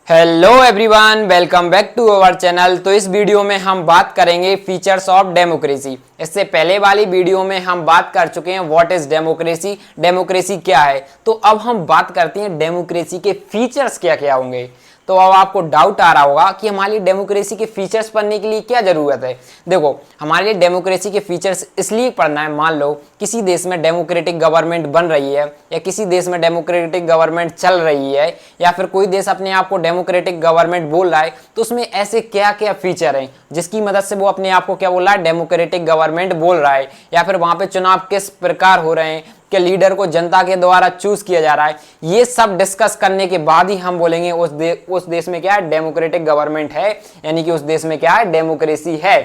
Hello everyone, welcome back to our channel. तो इस video में हम बात करेंगे फीचर्स ऑफ डेमोक्रेसी। इससे पहले वाली वीडियो में हम बात कर चुके हैं व्हाट इज डेमोक्रेसी, डेमोक्रेसी क्या है। तो अब हम बात करते हैं डेमोक्रेसी के फीचर्स क्या क्या होंगे। तो अब आपको डाउट आ रहा होगा कि हमारी डेमोक्रेसी के फीचर्स पढ़ने के लिए क्या जरूरत है। देखो, हमारे लिए डेमोक्रेसी के फीचर्स इसलिए पढ़ना है, मान लो किसी देश में डेमोक्रेटिक गवर्नमेंट बन रही है या किसी देश में डेमोक्रेटिक गवर्नमेंट चल रही है या फिर कोई देश अपने आप को डेमोक्रेटिक गवर्नमेंट बोल रहा है, तो उसमें ऐसे क्या क्या फीचर हैं जिसकी मदद से वो अपने आप को क्या बोल रहा है, डेमोक्रेटिक गवर्नमेंट बोल रहा है। या फिर वहां पे चुनाव किस प्रकार हो रहे हैं, कि लीडर को जनता के द्वारा चूज किया जा रहा है। ये सब डिस्कस करने के बाद ही हम बोलेंगे उस देश में क्या है, डेमोक्रेटिक गवर्नमेंट है, यानी कि उस देश में क्या है, डेमोक्रेसी है।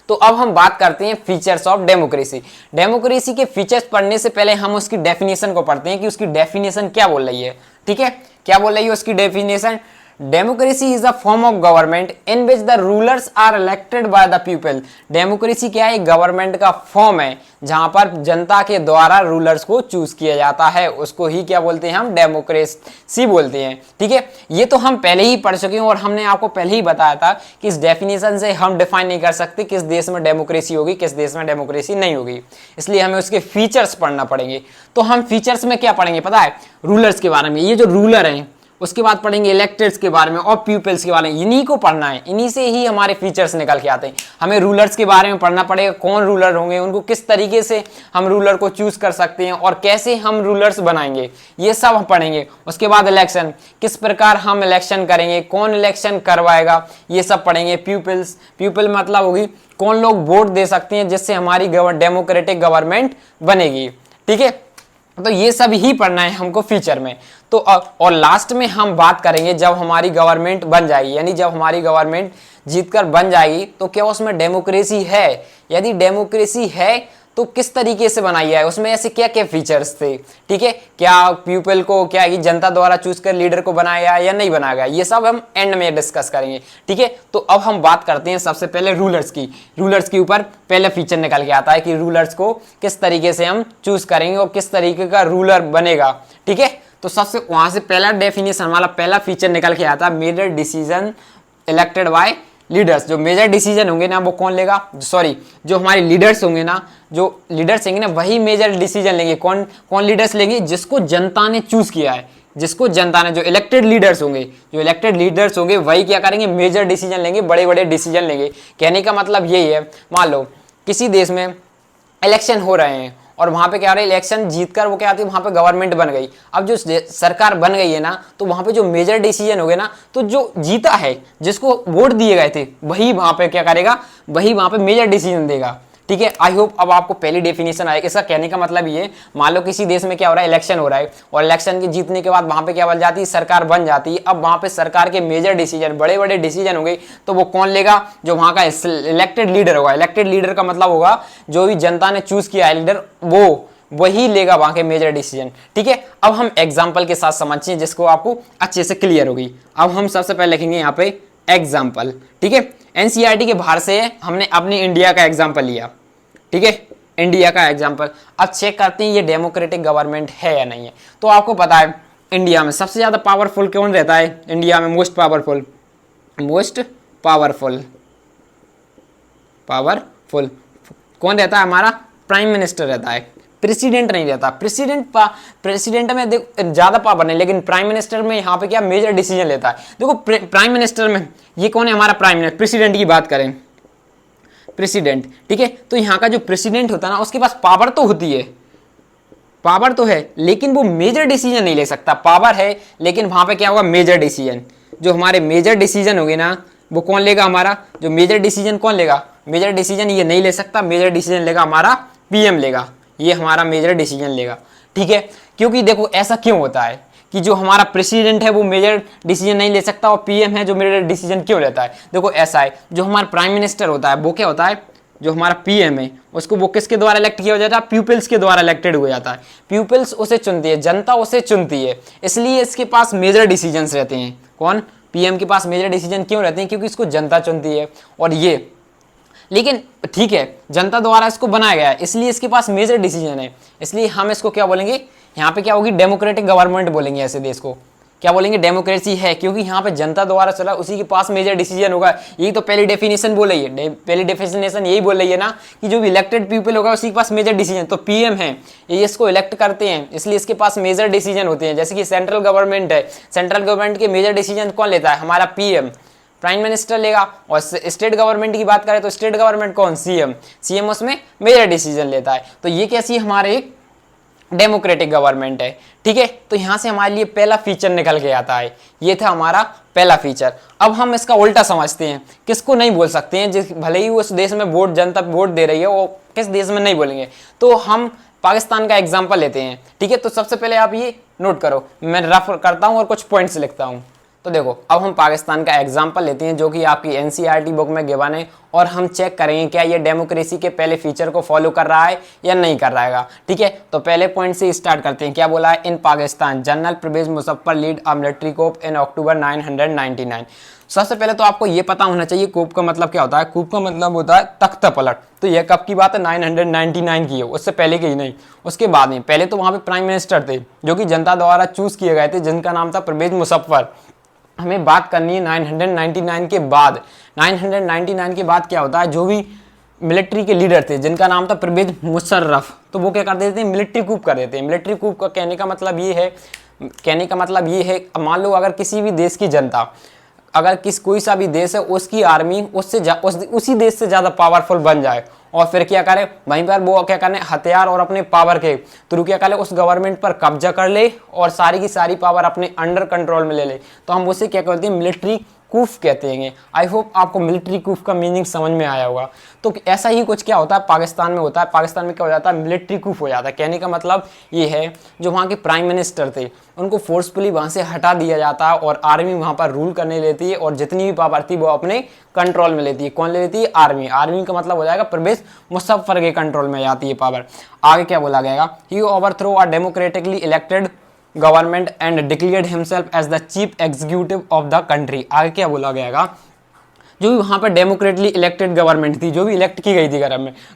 तो अब हम बात करते हैं फीचर्स ऑफ डेमोक्रेसी। डेमोक्रेसी के फीचर्स पढ़ने से पहले हम उसकी डेफिनेशन को पढ़ते हैं कि उसकी डेफिनेशन क्या बोल रही है। ठीक है, क्या बोल रही है उसकी definition? Democracy is a form of government in which the rulers are elected by the people. Democracy क्या है? गवर्नमेंट का फॉर्म है जहां पर जनता के द्वारा रूलर्स को चूज किया जाता है, उसको ही क्या बोलते हैं, हम डेमोक्रेसी बोलते हैं। ठीक है, ये तो हम पहले ही पढ़ चुके हैं और हमने आपको पहले ही बताया था कि इस डेफिनेशन से हम डिफाइन नहीं कर सकते किस देश में डेमोक्रेसी होगी, किस देश में डेमोक्रेसी नहीं होगी, इसलिए हमें उसके फीचर्स पढ़ना पड़ेंगे। तो हम फीचर्स में क्या पढ़ेंगे पता है? रूलर्स के बारे में, ये जो रूलर हैं, उसके बाद पढ़ेंगे इलेक्टेड्स के बारे में और पीपल्स के बारे में। इन्हीं को पढ़ना है, इन्हीं से ही हमारे फीचर्स निकल के आते हैं। हमें रूलर्स के बारे में पढ़ना पड़ेगा, कौन रूलर होंगे, उनको किस तरीके से हम रूलर को चूज कर सकते हैं और कैसे हम रूलर्स बनाएंगे, ये सब हम पढ़ेंगे। उसके बाद इलेक्शन, किस प्रकार हम इलेक्शन करेंगे, कौन इलेक्शन करवाएगा, ये सब पढ़ेंगे। पीपल्स, पीपल मतलब होगी कौन लोग वोट दे सकते हैं जिससे हमारी डेमोक्रेटिक गवर्नमेंट बनेगी। ठीक है, तो ये सब ही पढ़ना है हमको फीचर में। तो और लास्ट में हम बात करेंगे जब हमारी गवर्नमेंट बन जाएगी, यानी जब हमारी गवर्नमेंट जीतकर बन जाएगी तो क्या उसमें डेमोक्रेसी है, यदि डेमोक्रेसी है तो किस तरीके से बनाई है, उसमें ऐसे क्या क्या फीचर्स थे। ठीक है, क्या पीपल को क्या है, जनता द्वारा चूज कर लीडर को बनाया या नहीं बनाया गया, ये सब हम एंड में डिस्कस करेंगे। ठीक है, तो अब हम बात करते हैं सबसे पहले रूलर्स की। रूलर्स के ऊपर पहले फीचर निकल के आता है कि रूलर्स को किस तरीके से हम चूज करेंगे और किस तरीके का रूलर बनेगा। ठीक है, तो सबसे वहां से पहला डेफिनेशन वाला पहला फीचर निकल के आता है, major decision elected by leaders. जो मेजर डिसीजन होंगे ना वो कौन लेगा, सॉरी जो हमारे लीडर्स होंगे ना, जो लीडर्स होंगे ना वही मेजर डिसीजन लेंगे। कौन कौन लीडर्स लेंगे? जिसको जनता ने चूज किया है, जिसको जनता ने, जो इलेक्टेड लीडर्स होंगे, जो इलेक्टेड लीडर्स होंगे वही क्या करेंगे, मेजर डिसीजन लेंगे, बड़े बड़े डिसीजन लेंगे। कहने का मतलब यही है, मान लो किसी देश में इलेक्शन हो रहे हैं और वहां पे क्या हो रहा है, इलेक्शन जीतकर वो क्या आती है, वहां पे गवर्नमेंट बन गई। अब जो सरकार बन गई है ना, तो वहां पे जो मेजर डिसीजन हो गए ना, तो जो जीता है, जिसको वोट दिए गए थे, वही वहां पे क्या करेगा, वही वहां पे मेजर डिसीजन देगा। ठीक है, आई होप अब आपको पहली डेफिनेशन आएगी। इसका कहने का मतलब ये, मान लो किसी देश में क्या हो रहा है, इलेक्शन हो रहा है और इलेक्शन के जीतने के बाद वहां पे क्या बन जाती है, सरकार बन जाती है। अब वहां पे सरकार के मेजर डिसीजन, बड़े बड़े डिसीजन होंगे, तो वो कौन लेगा, जो वहां का इलेक्टेड लीडर होगा। इलेक्टेड लीडर का मतलब होगा जो भी जनता ने चूज किया है लीडर, वो वही लेगा वहां के मेजर डिसीजन। ठीक है, अब हम एग्जाम्पल के साथ समझिए जिसको आपको अच्छे से क्लियर होगी। अब हम सबसे पहले लिखेंगे यहाँ पे एग्जाम्पल। ठीक है, एनसीईआरटी के बाहर से हमने अपने इंडिया का एग्जाम्पल लिया। ठीक है, इंडिया का एग्जाम्पल। अब चेक करते हैं ये डेमोक्रेटिक गवर्नमेंट है या नहीं है। तो आपको पता है इंडिया में सबसे ज्यादा पावरफुल कौन रहता है, इंडिया में मोस्ट पावरफुल कौन रहता है, हमारा प्राइम मिनिस्टर रहता है, प्रेसिडेंट नहीं रहता। प्रेसिडेंट में देखो ज्यादा पावर नहीं, लेकिन प्राइम मिनिस्टर में यहाँ पे क्या मेजर डिसीजन लेता है। देखो प्राइम मिनिस्टर में ये कौन है, हमारा प्राइम मिनिस्टर। प्रेसिडेंट की बात करें, प्रेसिडेंट, ठीक है, तो यहाँ का जो प्रेसिडेंट होता है ना, उसके पास पावर तो होती है, पावर तो है, लेकिन वो मेजर डिसीजन नहीं ले सकता। पावर है लेकिन वहां पे क्या होगा, मेजर डिसीजन। जो हमारे मेजर डिसीजन होंगे ना, वो कौन लेगा, हमारा जो मेजर डिसीजन कौन लेगा, मेजर डिसीजन ये नहीं ले सकता, मेजर डिसीजन लेगा हमारा पीएम लेगा, ये हमारा मेजर डिसीजन लेगा। ठीक है, क्योंकि देखो ऐसा क्यों होता है कि जो हमारा प्रेसिडेंट है वो मेजर डिसीजन नहीं ले सकता और पीएम है जो मेजर डिसीजन क्यों लेता है। देखो ऐसा है, जो हमारा प्राइम मिनिस्टर होता है वो क्या होता है, जो हमारा पीएम है उसको वो किसके द्वारा इलेक्ट किया जाता है, पीपल्स के द्वारा इलेक्टेड हो जाता है। पीपल्स उसे चुनती है, जनता उसे चुनती है, इसलिए इसके पास मेजर डिसीजंस रहते हैं। कौन, पीएम के पास मेजर डिसीजन क्यों रहते हैं, क्योंकि इसको जनता चुनती है। और ये लेकिन ठीक है, जनता द्वारा इसको बनाया गया है, इसलिए इसके पास मेजर डिसीजन है, इसलिए हम इसको क्या बोलेंगे, यहाँ पे क्या होगी, डेमोक्रेटिक गवर्नमेंट बोलेंगे ऐसे देश को। क्या बोलेंगे, डेमोक्रेसी है, क्योंकि यहाँ पे जनता द्वारा चला, उसी के पास मेजर डिसीजन होगा। यही तो पहली डेफिनेशन बोल रही है, पहली डेफिनेशन यही बोल रही है ना कि जो भी इलेक्टेड पीपल होगा उसी के पास मेजर डिसीजन। तो पीएम है, ये इसको इलेक्ट करते हैं, इसलिए इसके पास मेजर डिसीजन होते हैं। जैसे कि सेंट्रल गवर्नमेंट है, सेंट्रल गवर्नमेंट के मेजर डिसीजन कौन लेता है, हमारा पीएम, प्राइम मिनिस्टर लेगा। और स्टेट गवर्नमेंट की बात करें तो स्टेट गवर्नमेंट कौन, सीएम, सीएम उसमें मेजर डिसीजन लेता है। तो ये कैसी हमारे एक डेमोक्रेटिक गवर्नमेंट है, ठीक है। तो यहां से हमारे लिए पहला फीचर निकल के आता है, ये था हमारा पहला फीचर। अब हम इसका उल्टा समझते हैं, किसको नहीं बोल सकते हैं, जिस भले ही उस देश में वोट, जनता वोट दे रही है, वो किस देश में नहीं बोलेंगे। तो हम पाकिस्तान का एग्जाम्पल लेते हैं, ठीक है। तो सबसे पहले आप ये नोट करो, मैं रफ करता हूं और कुछ पॉइंट्स लिखता हूं। तो देखो, अब हम पाकिस्तान का एग्जाम्पल लेते हैं जो कि आपकी एनसीईआरटी बुक में गिवन है, और हम चेक करेंगे क्या ये डेमोक्रेसी के पहले फीचर को फॉलो कर रहा है या नहीं कर रहा है, ठीक है। तो पहले पॉइंट से स्टार्ट करते हैं। क्या बोला है, in Pakistan general Pervez Musharraf lead a military coup in October 999। सबसे पहले तो आपको ये पता होना चाहिए कूप का मतलब क्या होता है। कूप का मतलब होता है तख्त पलट। तो यह कब की बात है, 999 की है, उससे पहले की ही नहीं, उसके बाद में। पहले तो वहाँ पे प्राइम मिनिस्टर थे जो कि जनता द्वारा चूज किए गए थे, जिनका नाम था परवेज मुशर्रफ। हमें बात करनी है 999 के बाद। 999 के बाद क्या होता है, जो भी मिलिट्री के लीडर थे जिनका नाम था परवेज मुशर्रफ, तो वो क्या कर देते हैं, मिलिट्री कूप कर देते हैं। मिलिट्री कूप का कहने का मतलब ये है, मान लो अगर किसी भी देश की जनता, अगर कोई सा भी देश है, उसकी आर्मी उसी देश से ज़्यादा पावरफुल बन जाए, और फिर क्या करे, वहीं पर वो क्या करने, हथियार और अपने पावर के थ्रू क्या करे, उस गवर्नमेंट पर कब्जा कर ले और सारी की सारी पावर अपने अंडर कंट्रोल में ले ले, तो हम उसे क्या कहते हैं, मिलिट्री कूफ कहते हैं। आई होप आपको मिलिट्री कूफ का मीनिंग समझ में आया होगा। तो ऐसा ही कुछ क्या होता है पाकिस्तान में होता है। पाकिस्तान में क्या हो जाता है, मिलिट्री कूफ हो जाता है। कहने का मतलब ये है, जो वहाँ के प्राइम मिनिस्टर थे उनको फोर्सफुली वहाँ से हटा दिया जाता है, और आर्मी वहाँ पर रूल करने लेती है, और जितनी भी पावर थी वो अपने कंट्रोल में लेती है। कौन ले लेती है, आर्मी। आर्मी का मतलब हो जाएगा परवेज मुशर्रफ के कंट्रोल में जाती है पावर। आगे क्या बोला गया, he overthrow a democratically elected government and declared himself as the chief executive of the country. आगे क्या बोला गया, जो भी वहाँ पर डेमोक्रेटली इलेक्टेड गवर्नमेंट थी, जो भी इलेक्ट की गई थी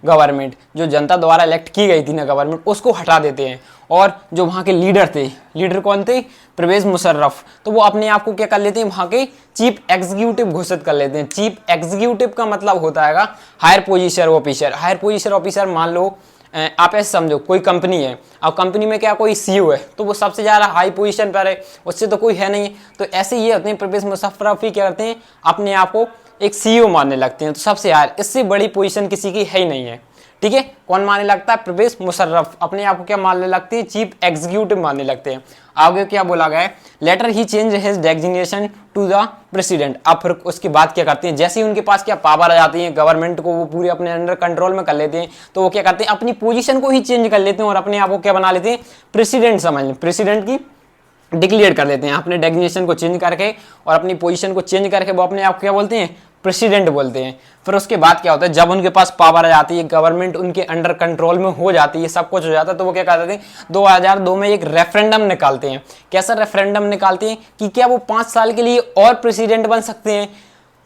गवर्नमेंट, जो जनता द्वारा इलेक्ट की गई थी ना गवर्नमेंट, उसको हटा देते हैं। और जो वहाँ के लीडर थे, लीडर कौन थे, परवेज मुशर्रफ, तो वो अपने आप को क्या कर लेते हैं, वहाँ के चीफ एग्जीक्यूटिव घोषित कर लेते हैं। चीफ एग्जीक्यूटिव का मतलब होता है higher position officer. Higher position officer, मान लो आप ऐसे समझो कोई कंपनी है, अब कंपनी में क्या कोई सीईओ है, तो वो सबसे ज़्यादा हाई पोजीशन पर है, उससे तो कोई है नहीं। तो ऐसे ये होते हैं, परवेज मुशर्रफ ही क्या करते हैं, अपने आप को एक सीईओ मानने लगते हैं। तो सबसे हायर, इससे बड़ी पोजीशन किसी की है ही नहीं है, ठीक है। कौन मानने लगता है, परवेज मुशर्रफ अपने आप को क्या मानने लगते हैं, चीफ एग्जीक्यूटिव मानने लगते हैं। आगे क्या बोला गया, later he change his designation to the president. अब फिर उसके बाद क्या करते हैं, जैसे ही उनके पास क्या पावर आ जाती है, गवर्नमेंट को वो पूरे अपने अंडर कंट्रोल में कर लेते हैं, तो वो क्या करते हैं, अपनी पोजीशन को ही चेंज कर लेते हैं और अपने आप को क्या बना लेते हैं, प्रेसिडेंट समझ लें, प्रेसिडेंट की डिक्लेयर कर देते हैं। अपने डेजिग्नेशन को चेंज करके और अपनी पोजीशन को चेंज करके वो अपने आप को क्या बोलते हैं, प्रेसिडेंट बोलते हैं। फिर उसके बाद क्या होता है, जब उनके पास पावर आ जाती है, गवर्नमेंट उनके अंडर कंट्रोल में हो जाती है, सब कुछ हो जाता है, तो वो क्या करते हैं, 2002 में एक रेफरेंडम निकालते हैं। कैसा रेफरेंडम निकालते हैं कि क्या वो 5 साल के लिए और प्रेसिडेंट बन सकते हैं।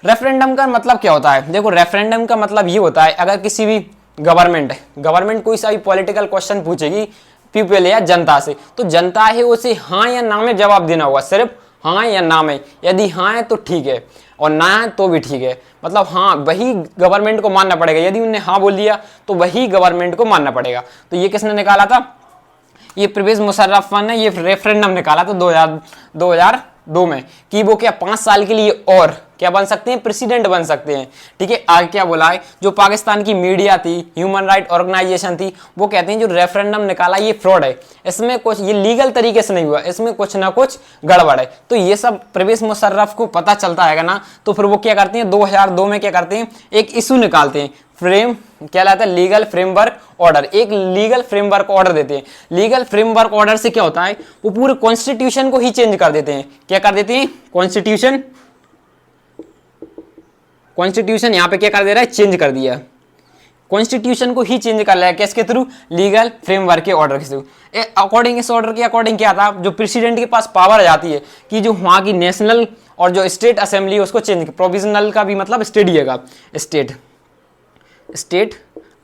रेफरेंडम का मतलब क्या होता है, देखो रेफरेंडम का मतलब ये होता है, अगर किसी भी गवर्नमेंट कोई सा भी पॉलिटिकल क्वेश्चन पूछेगी पीपल या जनता से, तो जनता है उसे हाँ या ना में जवाब देना होगा, सिर्फ हाँ या ना में। यदि हाँ है तो ठीक है, और ना है तो भी ठीक है, मतलब हाँ वही गवर्नमेंट को मानना पड़ेगा। यदि उन्हें हाँ बोल दिया तो वही गवर्नमेंट को मानना पड़ेगा। तो ये किसने निकाला था, ये परवेज मुशर्रफ ने ये रेफरेंडम निकाला था 2002 में, कि वो क्या 5 साल के लिए और क्या बन सकते हैं, प्रेसिडेंट बन सकते हैं, ठीक है। आगे क्या बोला है, जो पाकिस्तान की मीडिया थी, ह्यूमन राइट ऑर्गेनाइजेशन थी, वो कहते हैं जो रेफरेंडम निकाला ये फ्रॉड है, इसमें कुछ ये लीगल तरीके से नहीं हुआ, इसमें कुछ ना कुछ गड़बड़ है। तो ये सब परवेज मुशर्रफ को पता चलता है ना, तो फिर वो क्या करते हैं, 2002 में क्या करते हैं, एक इशू निकालते हैं, क्या कहलाता है, लीगल फ्रेमवर्क ऑर्डर। एक लीगल फ्रेमवर्क ऑर्डर देते हैं। लीगल फ्रेमवर्क ऑर्डर से क्या होता है, वो पूरे कॉन्स्टिट्यूशन को ही चेंज कर देते हैं। क्या कर देते हैं, कॉन्स्टिट्यूशन यहाँ पे क्या कर दे रहा है, चेंज कर दिया, कॉन्स्टिट्यूशन को ही चेंज कर लिया। किसके थ्रू, लीगल फ्रेमवर्क के ऑर्डर के थ्रू। अकॉर्डिंग इस ऑर्डर के अकॉर्डिंग क्या था, जो प्रेसिडेंट के पास पावर आ जाती है कि जो वहाँ की नेशनल और जो स्टेट असेंबली उसको चेंज, प्रोविजनल का भी मतलब स्टेट ही है, स्टेट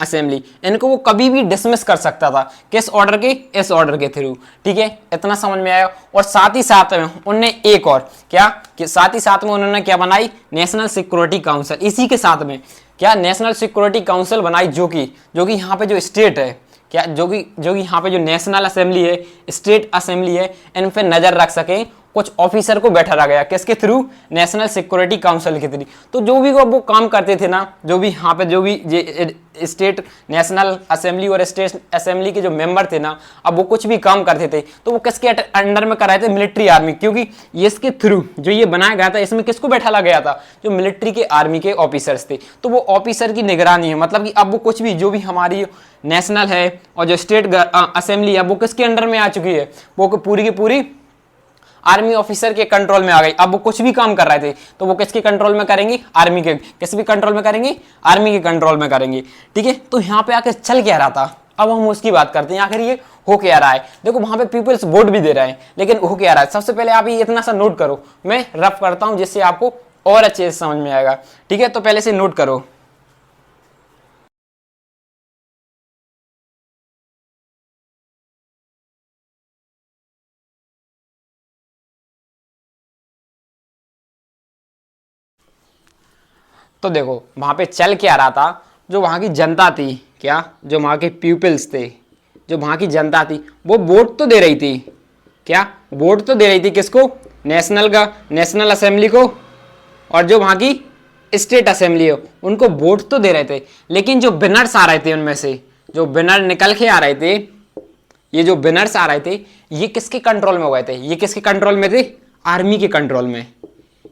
असेंबली, इनको वो कभी भी डिसमिस कर सकता था। किस ऑर्डर के? इस ऑर्डर के थ्रू। ठीक है, इतना समझ में आया। और साथ ही साथ में उन्होंने एक और क्या कि साथ ही साथ में उन्होंने क्या बनाई? National security council. इसी के साथ में क्या नेशनल सिक्योरिटी काउंसिल बनाई, जो कि यहाँ पे जो स्टेट है क्या, जो कि यहाँ पे जो नेशनल असेंबली है, स्टेट असेंबली है, इन पे नजर रख सके। कुछ ऑफिसर को बैठा रहा गया, किसके थ्रू? नेशनल सिक्योरिटी काउंसिल के थ्रू। तो जो भी वो काम करते थे ना, जो भी यहाँ पे जो भी स्टेट नेशनल असेंबली और स्टेट असेंबली के जो मेंबर थे ना, अब वो कुछ भी काम करते थे तो वो किसके अंडर में कर रहे थे? Military army. क्योंकि ये इसके थ्रू जो ये बनाया गया था, इसमें किसको बैठा गया था? जो मिलिट्री के आर्मी के ऑफिसर्स थे। तो वो ऑफिसर की निगरानी है, मतलब कि अब वो कुछ भी जो भी हमारी नेशनल है और जो स्टेट असेंबली है वो किसके अंडर में आ चुकी है? वो पूरी की पूरी आर्मी ऑफिसर के कंट्रोल में आ गई। अब वो कुछ भी काम कर रहे थे तो वो किसके कंट्रोल में करेंगे? आर्मी के। किस भी कंट्रोल में करेंगे? आर्मी के कंट्रोल में करेंगे। ठीक है, तो यहाँ पे आकर चल क्या रहा था, अब हम उसकी बात करते हैं। आखिर ये हो क्या रहा है? देखो वहां पे पीपल्स वोट भी दे रहे हैं, लेकिन हो क्या रहा है? सबसे पहले आप ये इतना सा नोट करो, मैं रफ करता हूं जिससे आपको और अच्छे से समझ में आएगा। ठीक है, तो पहले से नोट करो। तो देखो वहां पे चल क्या रहा था, जो वहां की जनता थी क्या, जो वहां के पीपल्स थे, जो वहां की जनता थी, वो वोट तो दे रही थी। क्या वोट तो दे रही थी? किसको? नेशनल असेंबली को, और जो वहां की स्टेट असेंबली है उनको वोट तो दे रहे थे। लेकिन जो विनर्स आ रहे थे उनमें से, जो विनर निकल के आ रहे थे, ये जो विनर्स आ रहे थे, ये किसके कंट्रोल में हो गए थे? ये किसके कंट्रोल में थे? आर्मी के कंट्रोल में।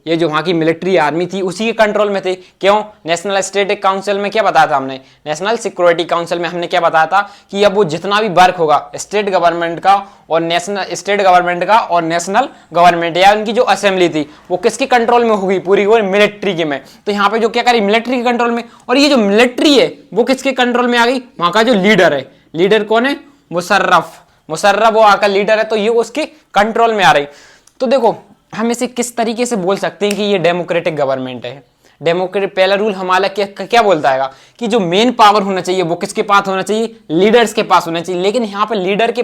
ये जो वहां की मिलिट्री आर्मी थी उसी के कंट्रोल में थे। क्यों? नेशनल स्टेट काउंसिल में क्या बताया था हमने? नेशनल सिक्योरिटी काउंसिल में हमने क्या बताया था कि अब वो जितना भी वर्क होगा स्टेट गवर्नमेंट का और नेशनल गवर्नमेंट या उनकी जो असेंबली थी वो किसके कंट्रोल में होगी? पूरी वो मिलिट्री के में। तो यहाँ पे जो क्या करी? मिलिट्री के कंट्रोल में। और ये जो मिलिट्री है वो किसके कंट्रोल में आ गई? वहां का जो लीडर है, लीडर कौन है? मुशर्रफ वो आकर लीडर है, तो ये उसके कंट्रोल में आ रही। तो देखो हम इसे किस तरीके से बोल सकते हैं कि ये डेमोक्रेटिक गवर्नमेंट है। डेमोक्रेटिक पहला रूल हमारा क्या बोलता है कि जो मेन पावर होना चाहिए वो किसके पास होना चाहिए? लीडर्स के पास होना चाहिए। लेकिन यहाँ पे लीडर के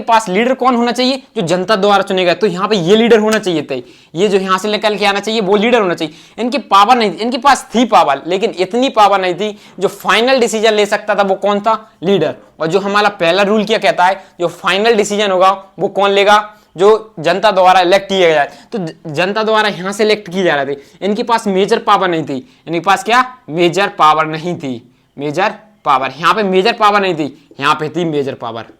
पास लीडर कौन होना चाहिए? जो जनता द्वारा चुने गए। तो यहाँ पे ये लीडर होना चाहिए थे, ये जो यहाँ से निकल के आना चाहिए वो लीडर होना चाहिए। इनकी पावर नहीं थी, इनके पास थी पावर, लेकिन इतनी पावर नहीं थी। जो फाइनल डिसीजन ले सकता था वो कौन था? लीडर। और जो हमारा पहला रूल क्या कहता है? जो फाइनल डिसीजन होगा वो कौन लेगा? जो जनता द्वारा इलेक्ट किया गया। तो जनता द्वारा यहां से इलेक्ट किए जा रहे थे। इनके पास मेजर पावर नहीं थी। इनके पास क्या? मेजर पावर नहीं थी। मेजर पावर, यहां पे मेजर पावर नहीं थी, यहां पे थी मेजर पावर।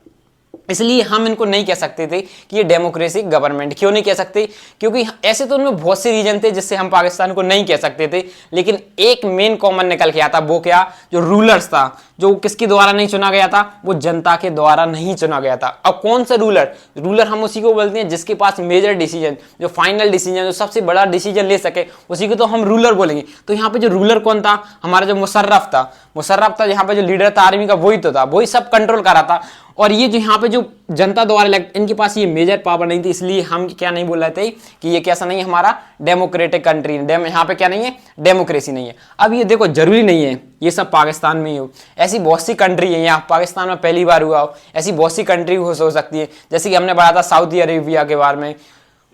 इसलिए हम इनको नहीं कह सकते थे कि ये डेमोक्रेटिक गवर्नमेंट। क्यों नहीं कह सकते? क्योंकि ऐसे तो उनमें बहुत से रीजन थे जिससे हम पाकिस्तान को नहीं कह सकते थे, लेकिन एक मेन कॉमन निकल के आता। वो क्या? जो रूलर्स था, जो किसके द्वारा नहीं चुना गया था? वो जनता के द्वारा नहीं चुना गया था। अब कौन सा रूलर हम उसी को बोलते हैं जिसके पास मेजर डिसीजन, जो फाइनल डिसीजन, जो सबसे बड़ा डिसीजन ले सके, उसी को तो हम रूलर बोलेंगे। तो यहाँ पे जो रूलर कौन था? हमारा जो मुशर्रफ था। यहाँ पे जो लीडर था आर्मी का वही तो था, वही सब कंट्रोल कर रहा था। और ये जो यहाँ पे जो जनता द्वारा इलेक्ट, इनके पास ये मेजर पावर नहीं थी। इसलिए हम क्या नहीं बोल रहे थे कि ये कैसा नहीं है? हमारा डेमोक्रेटिक कंट्री। यहाँ पे क्या नहीं है? डेमोक्रेसी नहीं है। अब ये देखो जरूरी नहीं है ये सब पाकिस्तान में ही हो, ऐसी बहुत सी कंट्री है। यहाँ पाकिस्तान में पहली बार हुआ हो, ऐसी बहुत सी कंट्री हो सकती है। जैसे कि हमने पढ़ा था सऊदी अरेबिया के बारे में,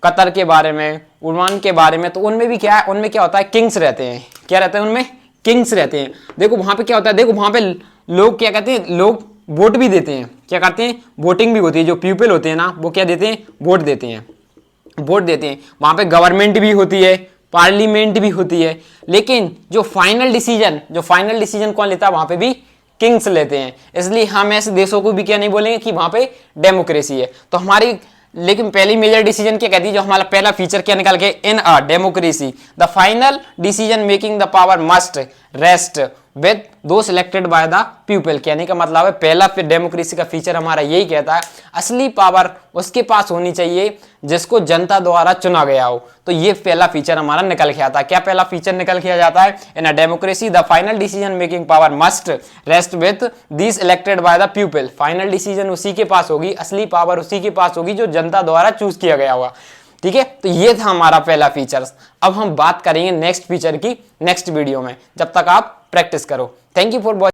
कतर के बारे में, ओमान के बारे में। तो उनमें भी क्या है? उनमें क्या होता है? किंग्स रहते हैं। क्या रहते हैं उनमें? किंग्स रहते हैं। देखो वहां पे क्या होता है? देखो वहां पे लोग क्या कहते हैं? लोग वोट भी देते हैं। क्या करते हैं? वोटिंग भी होती है। जो पीपल होते हैं ना, वो क्या देते हैं? वोट देते हैं। वहां पे गवर्नमेंट भी होती है, पार्लियामेंट भी होती है। लेकिन जो फाइनल डिसीजन कौन लेता है? वहां पे भी किंग्स लेते हैं। इसलिए हम ऐसे देशों को भी क्या नहीं बोलेंगे कि वहां पे डेमोक्रेसी है। तो हमारी लेकिन पहली मेजर डिसीजन क्या कहती है? जो हमारा पहला फीचर क्या निकल के? In a democracy the final decision making the power must rest with those selected by the people. कहने का मतलब है पहला फिर डेमोक्रेसी का फीचर हमारा यही कहता है, असली पावर उसके पास होनी चाहिए जिसको जनता द्वारा चुना गया हो। तो ये पहला फीचर हमारा निकल के आता है। क्या पहला फीचर निकल के आ जाता है? In a democracy the final decision making power must rest with this elected by the people. Final decision उसी के पास होगी, असली पावर उसी के पास होगी जो जनता द्वारा चूज किया गया होगा। ठीक है, तो ये था हमारा पहला फीचर। अब हम बात करेंगे नेक्स्ट फीचर की नेक्स्ट वीडियो में। जब तक आप प्रैक्टिस करो। Thank you for watching.